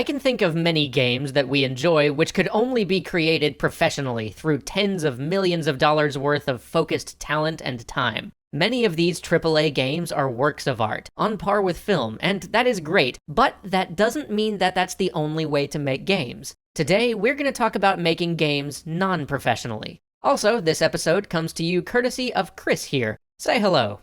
I can think of many games that we enjoy which could only be created professionally through tens of millions of dollars worth of focused talent and time. Many of these AAA games are works of art, on par with film, and that is great, but that doesn't mean that that's the only way to make games. Today, we're going to talk about making games non-professionally. Also, this episode comes to you courtesy of Chris here. Say hello.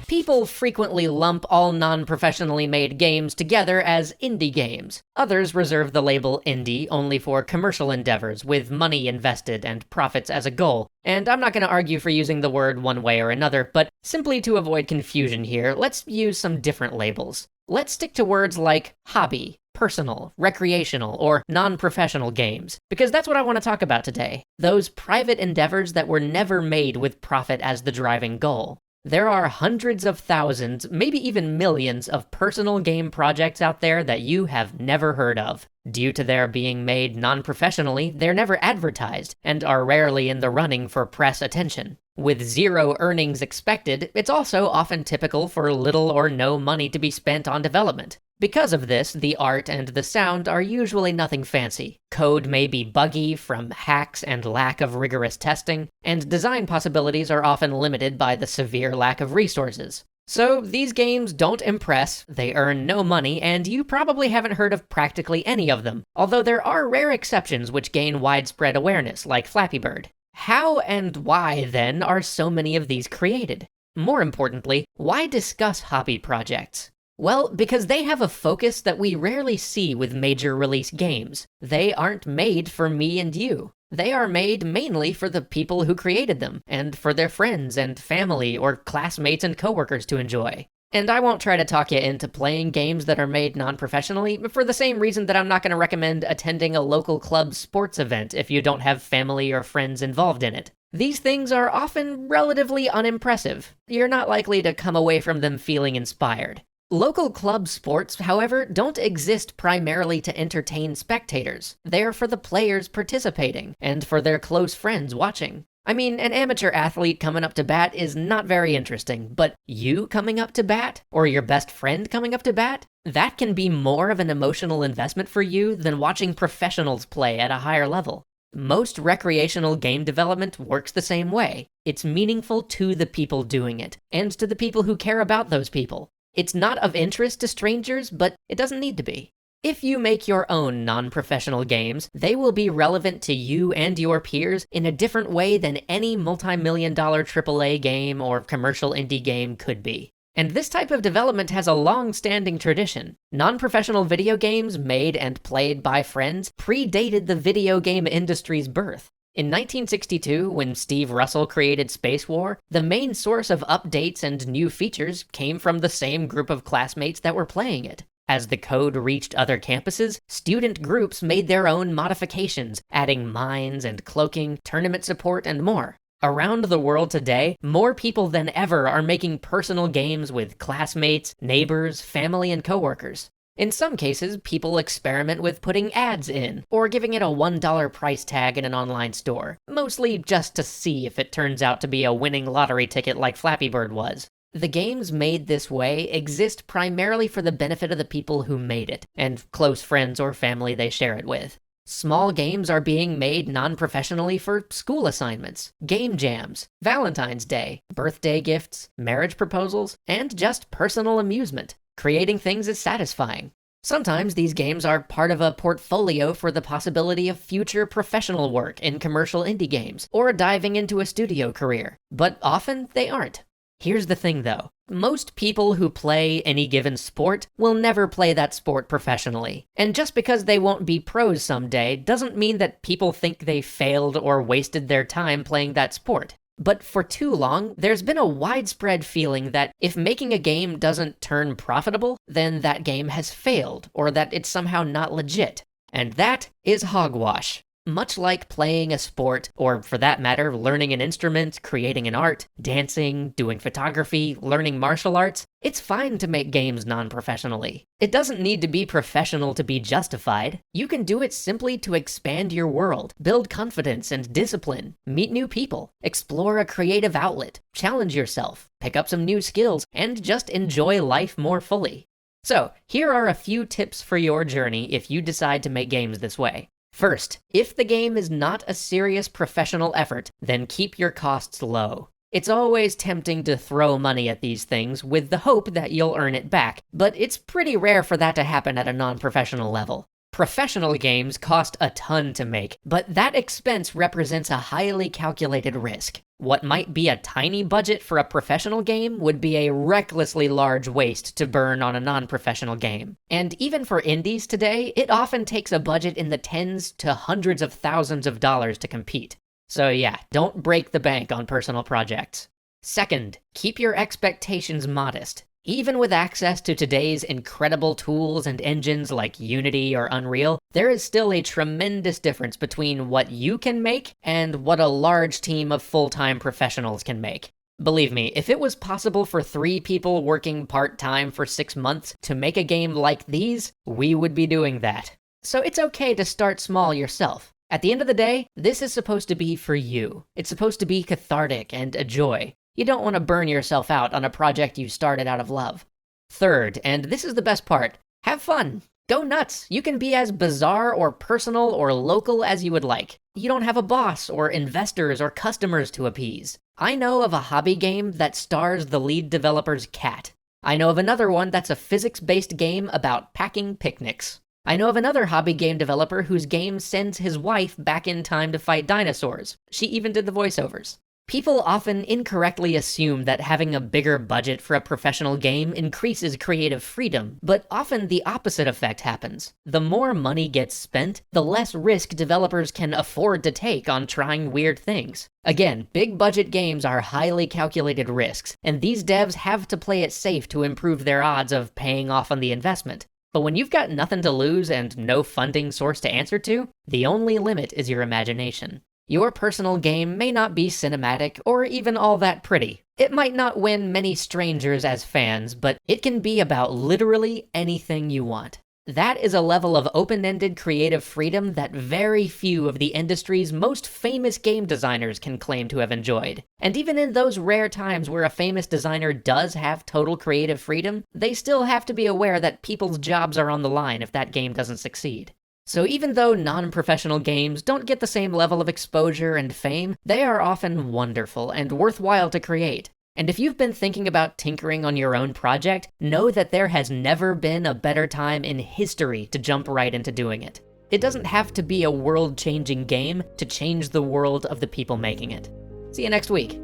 People frequently lump all non-professionally made games together as indie games. Others reserve the label indie only for commercial endeavors with money invested and profits as a goal. And I'm not going to argue for using the word one way or another, but simply to avoid confusion here, let's use some different labels. Let's stick to words like hobby, personal, recreational, or non-professional games, because that's what I want to talk about today. Those private endeavors that were never made with profit as the driving goal. There are hundreds of thousands, maybe even millions of personal game projects out there that you have never heard of. Due to their being made non-professionally, they're never advertised, and are rarely in the running for press attention. With zero earnings expected, it's also often typical for little or no money to be spent on development. Because of this, the art and the sound are usually nothing fancy. Code may be buggy from hacks and lack of rigorous testing, and design possibilities are often limited by the severe lack of resources. So these games don't impress, they earn no money, and you probably haven't heard of practically any of them, although there are rare exceptions which gain widespread awareness, like Flappy Bird. How and why, then, are so many of these created? More importantly, why discuss hobby projects? Well, because they have a focus that we rarely see with major release games. They aren't made for me and you. They are made mainly for the people who created them, and for their friends and family or classmates and coworkers to enjoy. And I won't try to talk you into playing games that are made non-professionally, for the same reason that I'm not going to recommend attending a local club sports event if you don't have family or friends involved in it. These things are often relatively unimpressive. You're not likely to come away from them feeling inspired. Local club sports, however, don't exist primarily to entertain spectators. They're for the players participating, and for their close friends watching. I mean, an amateur athlete coming up to bat is not very interesting, but you coming up to bat, or your best friend coming up to bat, that can be more of an emotional investment for you than watching professionals play at a higher level. Most recreational game development works the same way. It's meaningful to the people doing it, and to the people who care about those people. It's not of interest to strangers, but it doesn't need to be. If you make your own non-professional games, they will be relevant to you and your peers in a different way than any multi-million-dollar AAA game or commercial indie game could be. And this type of development has a long-standing tradition. Non-professional video games made and played by friends predated the video game industry's birth. In 1962, when Steve Russell created Space War, the main source of updates and new features came from the same group of classmates that were playing it. As the code reached other campuses, student groups made their own modifications, adding mines and cloaking, tournament support, and more. Around the world today, more people than ever are making personal games with classmates, neighbors, family, and coworkers. In some cases, people experiment with putting ads in, or giving it a $1 price tag in an online store, mostly just to see if it turns out to be a winning lottery ticket like Flappy Bird was. The games made this way exist primarily for the benefit of the people who made it, and close friends or family they share it with. Small games are being made non-professionally for school assignments, game jams, Valentine's Day, birthday gifts, marriage proposals, and just personal amusement. Creating things is satisfying. Sometimes these games are part of a portfolio for the possibility of future professional work in commercial indie games, or diving into a studio career, but often they aren't. Here's the thing though, most people who play any given sport will never play that sport professionally, and just because they won't be pros someday doesn't mean that people think they failed or wasted their time playing that sport. But for too long, there's been a widespread feeling that if making a game doesn't turn profitable, then that game has failed, or that it's somehow not legit. And that is hogwash. Much like playing a sport, or for that matter, learning an instrument, creating an art, dancing, doing photography, learning martial arts, It's fine to make games non-professionally. It doesn't need to be professional to be justified. You can do it simply to expand your world, build confidence and discipline, meet new people, explore a creative outlet, challenge yourself, pick up some new skills, and just enjoy life more fully. So, here are a few tips for your journey if you decide to make games this way. First, if the game is not a serious professional effort, then keep your costs low. It's always tempting to throw money at these things with the hope that you'll earn it back, but it's pretty rare for that to happen at a non-professional level. Professional games cost a ton to make, but that expense represents a highly calculated risk. What might be a tiny budget for a professional game would be a recklessly large waste to burn on a non-professional game. And even for indies today, it often takes a budget in the tens to hundreds of thousands of dollars to compete. So yeah, don't break the bank on personal projects. Second, keep your expectations modest. Even with access to today's incredible tools and engines like Unity or Unreal, there is still a tremendous difference between what you can make and what a large team of full-time professionals can make. Believe me, if it was possible for 3 people working part-time for 6 months to make a game like these, we would be doing that. So it's okay to start small yourself. At the end of the day, this is supposed to be for you. It's supposed to be cathartic and a joy. You don't want to burn yourself out on a project you started out of love. Third, and this is the best part, have fun. Go nuts. You can be as bizarre or personal or local as you would like. You don't have a boss or investors or customers to appease. I know of a hobby game that stars the lead developer's cat. I know of another one that's a physics-based game about packing picnics. I know of another hobby game developer whose game sends his wife back in time to fight dinosaurs. She even did the voiceovers. People often incorrectly assume that having a bigger budget for a professional game increases creative freedom, but often the opposite effect happens. The more money gets spent, the less risk developers can afford to take on trying weird things. Again, big budget games are highly calculated risks, and these devs have to play it safe to improve their odds of paying off on the investment. But when you've got nothing to lose and no funding source to answer to, the only limit is your imagination. Your personal game may not be cinematic or even all that pretty. It might not win many strangers as fans, but it can be about literally anything you want. That is a level of open-ended creative freedom that very few of the industry's most famous game designers can claim to have enjoyed. And even in those rare times where a famous designer does have total creative freedom, they still have to be aware that people's jobs are on the line if that game doesn't succeed. So even though non-professional games don't get the same level of exposure and fame, they are often wonderful and worthwhile to create. And if you've been thinking about tinkering on your own project, know that there has never been a better time in history to jump right into doing it. It doesn't have to be a world-changing game to change the world of the people making it. See you next week.